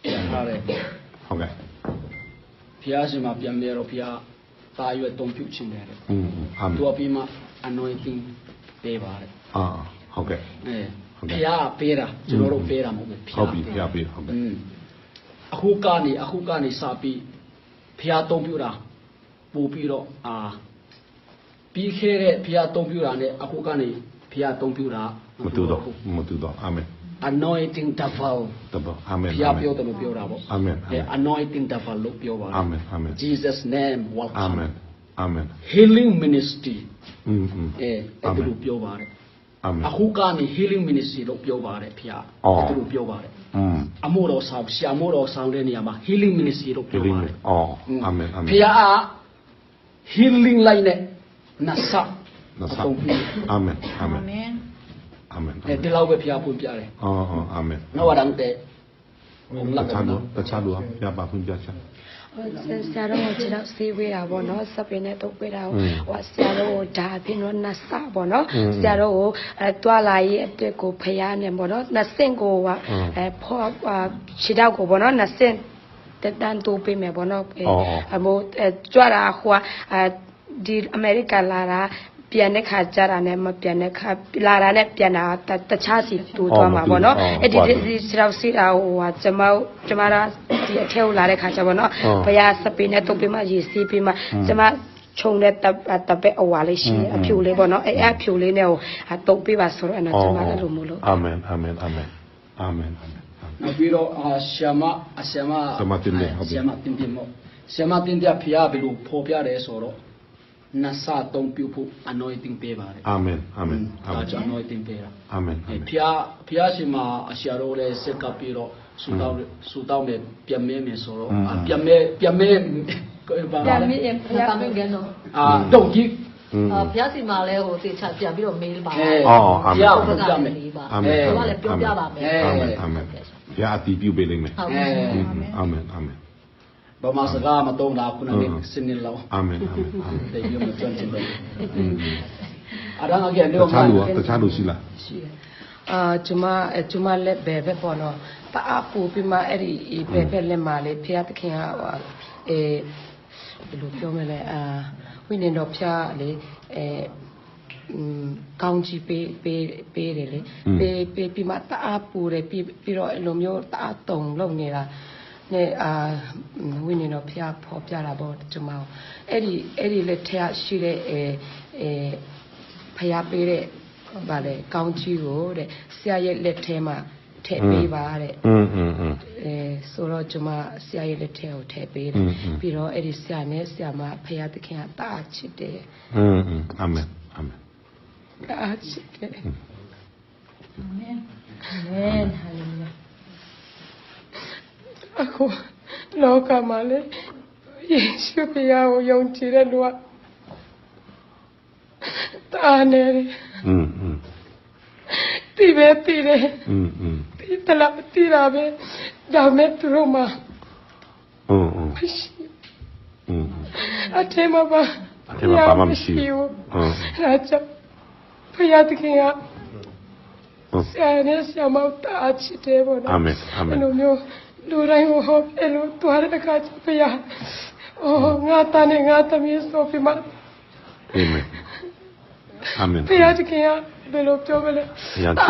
하래. 오케이. 피아시마 뺨내로 피아 다이어 동퓨 친대래. 아멘. 두어비마 anointing 빼봐래. 아, 오케이. 네. 피아 빼라. 저로 빼라 뭐고 피아. 피아 빼. 오케이. 아후까니 사비 피아 동퓨라. 보비로 비케레 피아 동퓨라네 아후까니 피아 동퓨라. 못도. 아멘. anointing devil. 아멘. 피아 뼈도 뼈라 뭐. 아멘. anointing devil 로 뼈봐. 아멘. Jesus name welcome. 아멘. healing ministry. 애들로 뼈봐. 아멘. 아후까니 healing ministry로 뼈봐 피아. 애들로 뼈봐. 아모로 사업 시아모로 사업의 니아마 healing ministry로 뼈봐. 아멘. 피아 healing 라인에 나사. 아멘. 딜라우베 피아 분피아래. 아멘. 나와랑때 차도 피아 바 분피아차. Siaro jira siwira bono sapene to kwira wa siaro da pino na sa bono siaro twa la yi atte ko phaya ne bono na sin ko wa pho chida ko bono na sin tan to pe me bono amo twa ra hwa di America la ra ပြန်တဲ့ခါကြတာနဲ့မပြန်တဲ့ခါလာတာနဲ့ပြန်တာတခြားစီတူသွားမှာပေါ့နော်အဲ့ဒီလောက်စီတာဟိုဟာကျမတို့ဒီအထက်ကိုလာတဲ့ခါကျပေါ့နော်ဘုရားစပင်းနဲ့တုတ်ပြီးမှရေစီးပြီးမှကျမခြုံတဲ့တပည့်အဝါလေးရှိအဖြူလေးပေါ့နော်အဲ့အဖြူလေးနဲ့ဟိုတုတ်ပြီးပါဆိုတော့အဲ့တော့ကျမလည်းလိုမလို့အာမင်နောက်ပြီးတော့ဆရာမတင်တဲ့ဖျားဘယ်လိုဖော်ပြတယ်ဆိုတော့နဆာတုံပြုဖို့ anointing ပေးပါတယ်အာမင်ဒါကြောင့် anointing ပေးတာအာမင်ဖျားရှင်မှာအရှာတော်လည်းစက်ကပ်ပြီးတော့ဆူတောင်းမယ်ပြန်မဲမယ်ဆိုတော့ပြန်မဲဖျားတုံကြီးဘုရားစီမှာလဲဟိုတေချာပြန်ပြီးတော့မေးပါအာမင်ဘုရားပြန်မယ်အာမင်ဘုရားလည်းပြောပြပါမယ်အာမင်ဘုရားအတီးပြုပေးလိမ့်မယ်အာမင်ဘာမှစကားမတုံးတာခုနကစနေလောက်အာမင်တေယုံမကျွမ်းချင်တယ်အရာငါကလည်းတခြားလူရှိလားရှိကျမလက်ပဲပေါ့နော်တအားပူပြီးမှအဲ့ဒီပဲလက်မှာလေဖျားသခင်ကဘယ်လိုပြောမလဲဝိညာဉ်တော်ဖျားလေကောင်းကြီးပေးတယ်လေပေးပြီးမှတအားပူတယ်ပြီးတော့အဲ့လိုမျိုးတအားတုံလုံနေတာနဲ့ဝိညာဉ်တော်ဖျားဖော်ပြတာပေါ့ကျွန်မအဲ့ဒီလက်ထက်ရှိတဲ့ဖျားပေးတဲ့ဗာလေကောင်းကြီးကိုတဲ့ဆရာရဲ့လက်ထဲမှာထည့်ပေးပါတဲ့ဆိုတော့ကျွန်မဆရာရဲ့လက်ထဲကိုထည့်ပေးတယ်ပြီးတော့အဲ့ဒီဆရာနဲ့ဆရာမဖျားသခင်ကတအားချစ်တယ်အာမင်တအားချစ်တယ်အာမင်ဟာလေလုယာအခုလောကမှာလေယေရှုဖျားကိုယုံကြည်တဲ့လူကတာနေတယ်တီးတယ်တီးတလားတီးတာပဲဒါမဲ့သူတို့မှာအထင်မှာပါမရှိဘူးအဲ့ကြောင့်ဖျားသခင်ကဆရာနဲ့ဆရာမတာချစ်တယ်ပေါ့နော်အာမင်အဲ့လိုမျိုးလူတိုင်းကိုဟောပြလို့တွားတဲ့အခါကျဖျားငါတန်းနဲ့ငါသမီးဆိုပြီးမှအာမင်ဖျားသခင်ကဘယ်လိုပြောမလဲ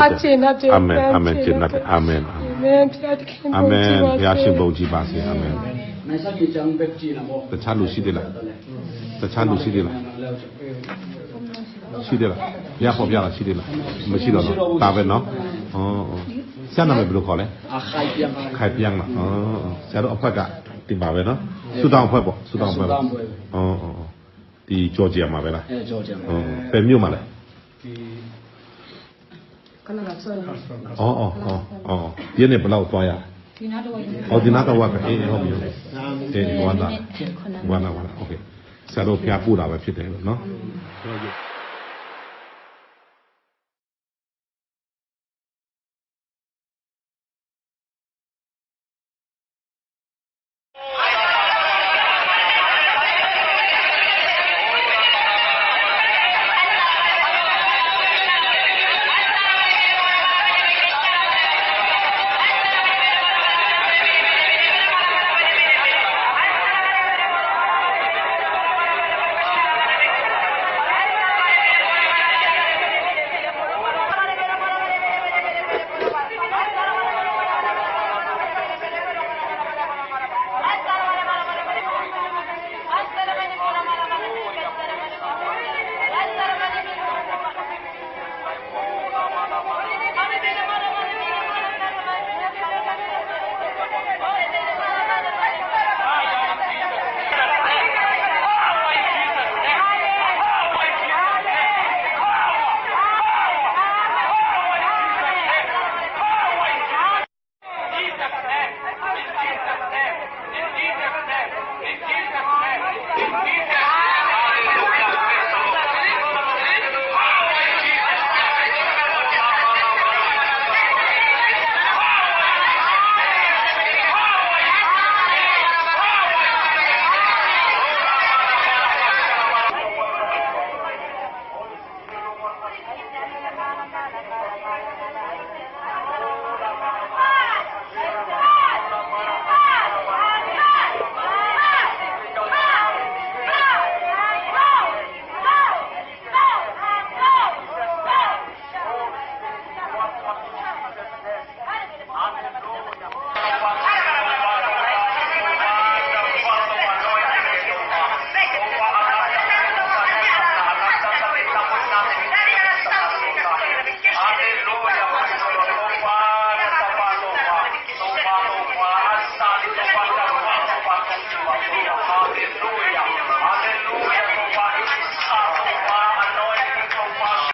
အချင်တဲ့အာမင်အာမင်ဖျားသခင်အာမင်ဖျားရှင်ဘုန်းကြီးပါစေအာမင်မဆာကြီးချမ်းဘက်ကြီးလာမောတခြားလူရှိသေးလားရှိသေးလားဘုရားပေါ်ပြလားရှိသေးလားမရှိတော့ဒါပဲနော်ဆရာနာမည်ဘယ်လိုခေါ်လဲခိုင်ပြန်လားဆရာတို့အဖက်ကတင်ပါပဲနော်ဆူတောင်းအဖွဲ့ပေါ့ဒီဂျော်ဂျီယာမှာပဲလားဂျော်ဂျီယာပဲမြို့မှာလဲကနဒါဆိုဒီနေ့ဘယ်လောက်သွားရဒီနာတော့ဒီနာတော့ကအေးဟုတ်ပြီဝမ်းသာโอเคဆရာတို့ဖျားပို့တာပဲဖြစ်တယ်လို့နော်高的，你看